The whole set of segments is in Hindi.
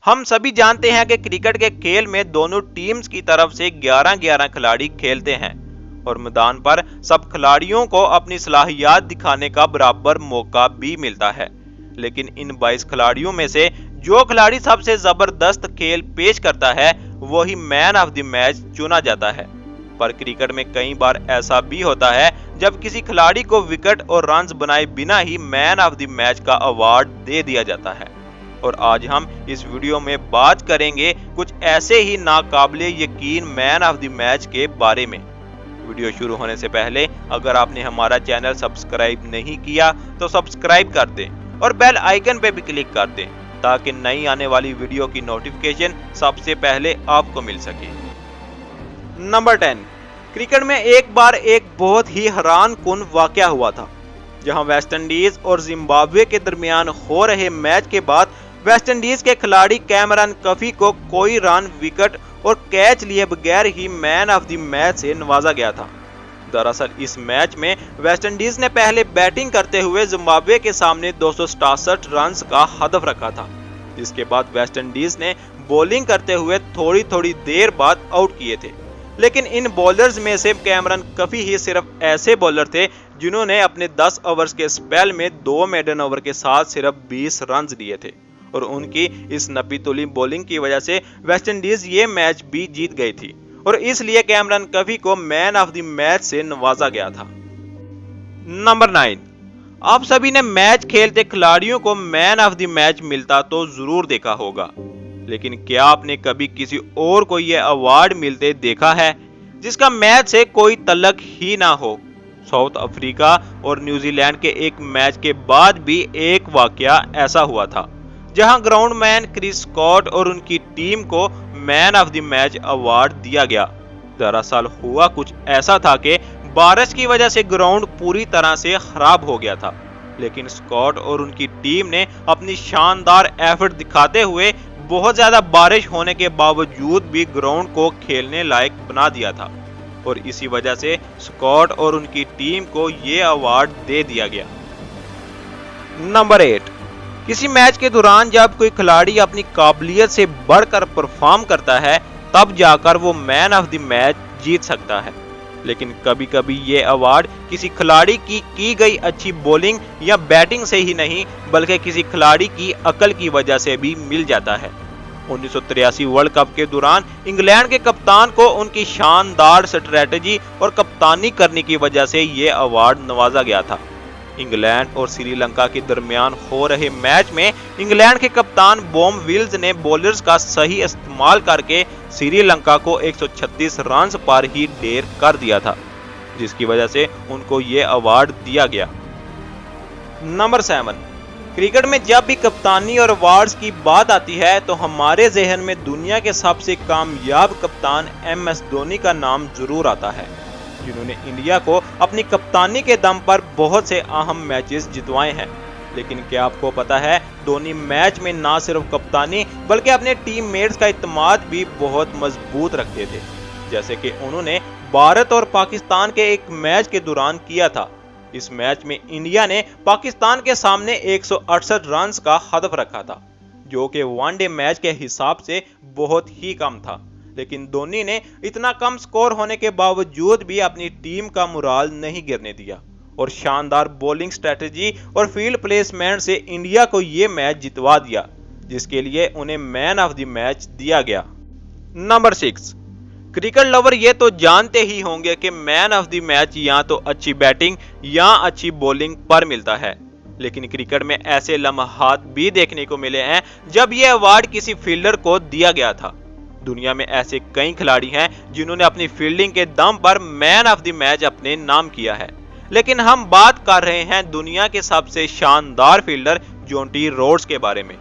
हम सभी जानते हैं कि क्रिकेट के खेल में दोनों टीम्स की तरफ से 11-11 खिलाड़ी खेलते हैं और मैदान पर सब खिलाड़ियों को अपनी सलाहियत दिखाने का बराबर मौका भी मिलता है। लेकिन इन 22 खिलाड़ियों में से जो खिलाड़ी सबसे जबरदस्त खेल पेश करता है वही मैन ऑफ द मैच चुना जाता है। पर क्रिकेट में कई बार ऐसा भी होता है जब किसी खिलाड़ी को विकेट और रन्स बनाए बिना ही मैन ऑफ द मैच का अवार्ड दे दिया जाता है। और आज हम इस वीडियो में बात करेंगे कुछ ऐसे ही नाकाबिले यकीन मैन ऑफ द मैच के बारे में। वीडियो शुरू होने से पहले अगर आपने हमारा चैनल सब्सक्राइब नहीं किया तो सब्सक्राइब कर दें और बेल आइकन पे भी क्लिक कर दें ताकि नई आने वाली वीडियो की नोटिफिकेशन सबसे पहले आपको मिल सके। नंबर 10, क्रिकेट में एक बार एक बहुत ही हैरान कुन वाकया हुआ था जहां वेस्टइंडीज और जिम्बाब्वे के दरमियान हो रहे मैच के बाद वेस्टइंडीज के खिलाड़ी कैमरन कफी को कोई रन, विकेट और कैच लिए बगैर ही मैन ऑफ द मैच से नवाजा गया था। दरअसल इस मैच में वेस्टइंडीज ने पहले बैटिंग करते हुए जिम्बाब्वे के सामने 267 रन का हदफ रखा था, जिसके बाद वेस्टइंडीज ने बॉलिंग करते हुए थोड़ी देर बाद आउट किए थे। लेकिन इन बॉलर्स में से कैमरन कफी ही सिर्फ ऐसे बॉलर थे जिन्होंने अपने 10 ओवर्स के स्पेल में 2 मेडन ओवर के साथ सिर्फ 20 रन लिए थे और उनकी इस नपी तुली बॉलिंग की वजह से वेस्टइंडीज ये मैच भी जीत गई थी और इसलिए कैमरन कफी को मैन ऑफ द मैच से नवाजा गया था। नंबर 9, आप सभी ने मैच खेलते खिलाड़ियों को मैन ऑफ द मैच मिलता तो जरूर देखा होगा, लेकिन क्या आपने कभी किसी और को यह अवार्ड मिलते देखा है जिसका मैच से कोई तल्लक ही ना हो? साउथ अफ्रीका और न्यूजीलैंड के एक मैच के बाद भी एक वाकया ऐसा हुआ था जहां ग्राउंडमैन क्रिस स्कॉट और उनकी टीम को man of the match award दिया गया। दरअसल हुआ कुछ ऐसा था कि बारिश की वजह से ग्राउंड पूरी तरह से खराब हो गया था, लेकिन स्कॉट और उनकी टीम ने अपनी शानदार एफर्ट दिखाते हुए बहुत ज्यादा बारिश होने के बावजूद भी ग्राउंड को खेलने लायक बना दिया था और इसी वजह से स्कॉट और उनकी टीम को यह अवार्ड दे दिया गया। नंबर 8, किसी मैच के दौरान जब कोई खिलाड़ी अपनी काबिलियत से बढ़कर परफॉर्म करता है तब जाकर वो मैन ऑफ द मैच जीत सकता है। लेकिन कभी कभी ये अवार्ड किसी खिलाड़ी की गई अच्छी बॉलिंग या बैटिंग से ही नहीं बल्कि किसी खिलाड़ी की अकल की वजह से भी मिल जाता है। 1983 वर्ल्ड कप के दौरान इंग्लैंड के कप्तान को उनकी शानदार स्ट्रेटजी और कप्तानी करने की वजह से ये अवार्ड नवाजा गया था। इंग्लैंड और श्रीलंका के दरमियान हो रहे मैच में इंग्लैंड के कप्तान बॉम विल्स ने बॉलर्स का सही इस्तेमाल करके श्रीलंका को 136 रन पर ही ढेर कर दिया था, जिसकी वजह से उनको ये अवार्ड दिया गया। नंबर 7, क्रिकेट में जब भी कप्तानी और अवार्ड्स की बात आती है तो हमारे जहन में दुनिया के सबसे कामयाब कप्तान MS धोनी का नाम जरूर आता है, जिन्होंने इंडिया को अपनी कप्तानी के दम पर बहुत से अहम मैचेस जितवाए हैं। लेकिन क्या आपको पता है धोनी मैच में ना सिर्फ कप्तानी बल्कि अपने टीममेट्स का इत्मीनान भी बहुत मजबूत रखते थे, जैसे कि उन्होंने भारत और पाकिस्तान के एक मैच के दौरान किया था। इस मैच में इंडिया ने पाकिस्तान के सामने 168 रन का हदफ रखा था, जो कि वनडे मैच के हिसाब से बहुत ही कम था। लेकिन धोनी ने इतना कम स्कोर होने के बावजूद भी अपनी टीम का मोराल नहीं गिरने दिया और शानदार बॉलिंग स्ट्रेटजी और फील्ड प्लेसमेंट से इंडिया को यह मैच जितवा दिया, जिसके लिए उन्हें मैन ऑफ द मैच दिया गया। नंबर 6, क्रिकेट लवर ये तो जानते ही होंगे कि मैन ऑफ द मैच या तो अच्छी बैटिंग या अच्छी बॉलिंग पर मिलता है, लेकिन क्रिकेट में ऐसे लम्हात भी देखने को मिले हैं जब यह अवार्ड किसी फील्डर को दिया गया था। दुनिया में ऐसे कई खिलाड़ी हैं जिन्होंने अपनी फील्डिंग के दम पर मैन ऑफ द मैच अपने नाम किया है, लेकिन हम बात कर रहे हैं दुनिया के सबसे शानदार फील्डर जोंटी रोड्स के बारे में,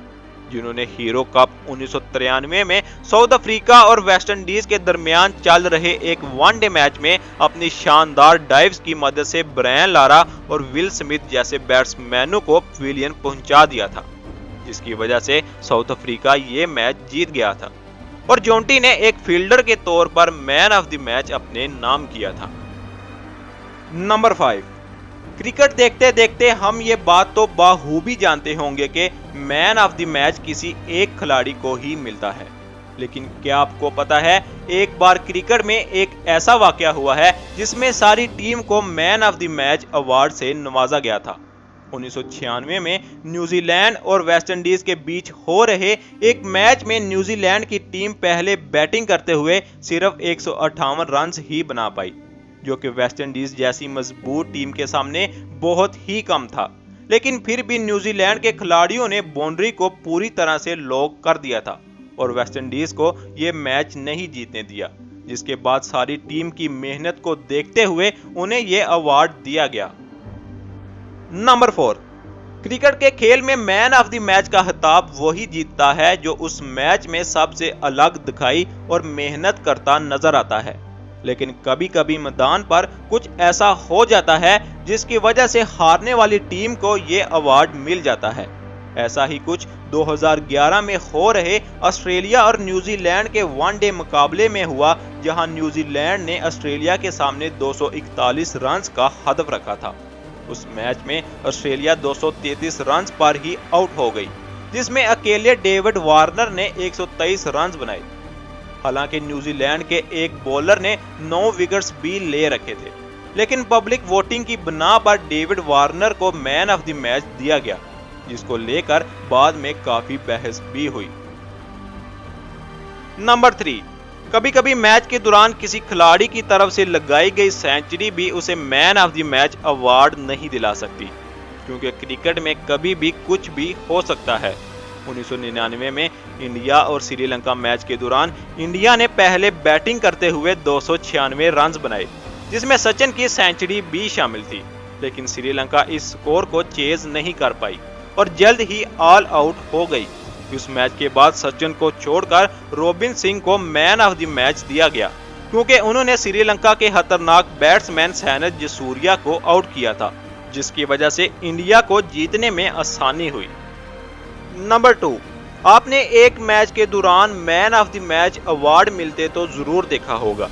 जिन्होंने हीरो कप 1993 में साउथ अफ्रीका और वेस्टइंडीज के दरमियान चल रहे एक वनडे मैच में अपनी शानदार डाइव्स की मदद से ब्रायन लारा और विल स्मिथ जैसे बैट्समैनों को पवेलियन पहुंचा दिया था, जिसकी वजह से साउथ अफ्रीका ये मैच जीत गया था और जोंटी ने एक फील्डर के तौर पर मैन ऑफ द मैच अपने नाम किया था। नंबर 5, क्रिकेट देखते देखते हम ये बात तो बाखूबी जानते होंगे कि मैन ऑफ द मैच किसी एक खिलाड़ी को ही मिलता है, लेकिन क्या आपको पता है एक बार क्रिकेट में एक ऐसा वाकया हुआ है जिसमें सारी टीम को man of the match award से नवाजा गया था। 1996 में न्यूजीलैंड और वेस्टइंडीज के बीच हो रहे एक मैच में न्यूजीलैंड की टीम पहले बैटिंग करते हुए सिर्फ 158 रन ही बना पाई, जो कि वेस्टइंडीज जैसी मजबूत टीम के सामने बहुत ही कम था। लेकिन फिर भी न्यूजीलैंड के खिलाड़ियों ने बाउंड्री को पूरी तरह से लॉक कर दिया था और वेस्टइंडीज को यह मैच नहीं जीतने दिया, जिसके बाद सारी टीम की मेहनत को देखते हुए उन्हें यह अवार्ड दिया गया। नंबर 4, क्रिकेट के खेल में मैन ऑफ द मैच का खिताब वही जीतता है जो उस मैच में सबसे अलग दिखाई और मेहनत करता नजर आता है। लेकिन कभी कभी मैदान पर कुछ ऐसा हो जाता है जिसकी वजह से हारने वाली टीम को यह अवार्ड मिल जाता है। ऐसा ही कुछ 2011 में हो रहे ऑस्ट्रेलिया और न्यूजीलैंड के वनडे मुकाबले में हुआ, जहां न्यूजीलैंड ने ऑस्ट्रेलिया के सामने 241 रन का हदफ रखा था। उस मैच में ऑस्ट्रेलिया 233 रन पर ही आउट हो गई, जिसमें अकेले डेविड वार्नर ने 123 रन बनाए। हालांकि न्यूजीलैंड के एक बॉलर ने 9 विकेट्स भी ले रखे थे, लेकिन पब्लिक वोटिंग की बिना पर डेविड वार्नर को मैन ऑफ द मैच दिया गया, जिसको लेकर बाद में काफी बहस भी हुई। नंबर 3, कभी कभी मैच के दौरान किसी खिलाड़ी की तरफ से लगाई गई सेंचुरी भी उसे man of the match award नहीं दिला सकती, क्योंकि क्रिकेट में कभी भी कुछ भी हो सकता है। 1999 में इंडिया और श्रीलंका मैच के दौरान इंडिया ने पहले बैटिंग करते हुए 296 रन बनाए, जिसमें सचिन की सेंचुरी भी शामिल थी, लेकिन श्रीलंका इस स्कोर को चेज नहीं कर पाई और जल्द ही ऑल आउट हो गई। इस मैच के बाद सचिन को छोड़कर रोबिन सिंह को मैन ऑफ द मैच दिया गया, क्योंकि उन्होंने श्रीलंका के खतरनाक बैट्समैन सैनथ जसूरिया को आउट किया था, जिसकी वजह से इंडिया को जीतने में आसानी हुई। नंबर 2, आपने एक मैच के दौरान man of the match award मिलते तो जरूर देखा होगा,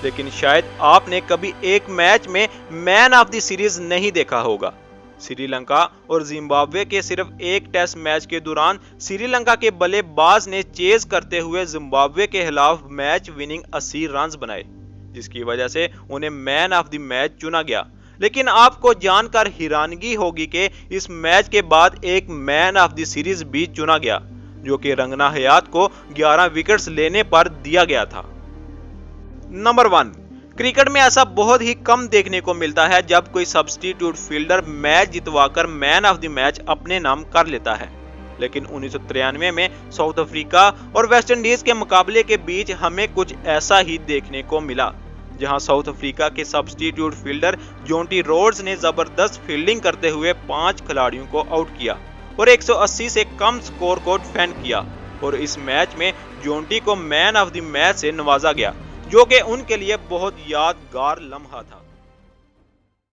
लेकिन शायद आपने कभी एक मैच में मैन ऑफ द सीरीज नहीं देखा होगा। श्रीलंका और जिम्बाब्वे के सिर्फ एक टेस्ट मैच के दौरान श्रीलंका के बल्लेबाज ने चेज करते हुए जिम्बाब्वे के खिलाफ मैच विनिंग 80 रन बनाए, जिसकी वजह से उन्हें मैन ऑफ द मैच चुना गया। लेकिन आपको जानकर हैरानगी होगी कि इस मैच के बाद एक मैन ऑफ द सीरीज भी चुना गया, जो कि रंगना हयात को 11 विकेट्स लेने पर दिया गया था। नंबर 1, क्रिकेट में ऐसा बहुत ही कम देखने को मिलता है जब कोई सब्स्टिट्यूट फील्डर मैच जितवाकर मैन ऑफ द मैच अपने नाम कर लेता है, लेकिन 1993 में साउथ अफ्रीका और वेस्टइंडीज के मुकाबले के बीच हमें कुछ ऐसा ही देखने को मिला, जहां साउथ अफ्रीका के सब्स्टिट्यूट फील्डर जोंटी रोड्स ने जबरदस्त फील्डिंग करते हुए 5 खिलाड़ियों को आउट किया और 180 से कम स्कोर को डिफेंड किया, और इस मैच में जोंटी को मैन ऑफ द मैच से नवाजा गया, जो कि उनके लिए बहुत यादगार लम्हा था।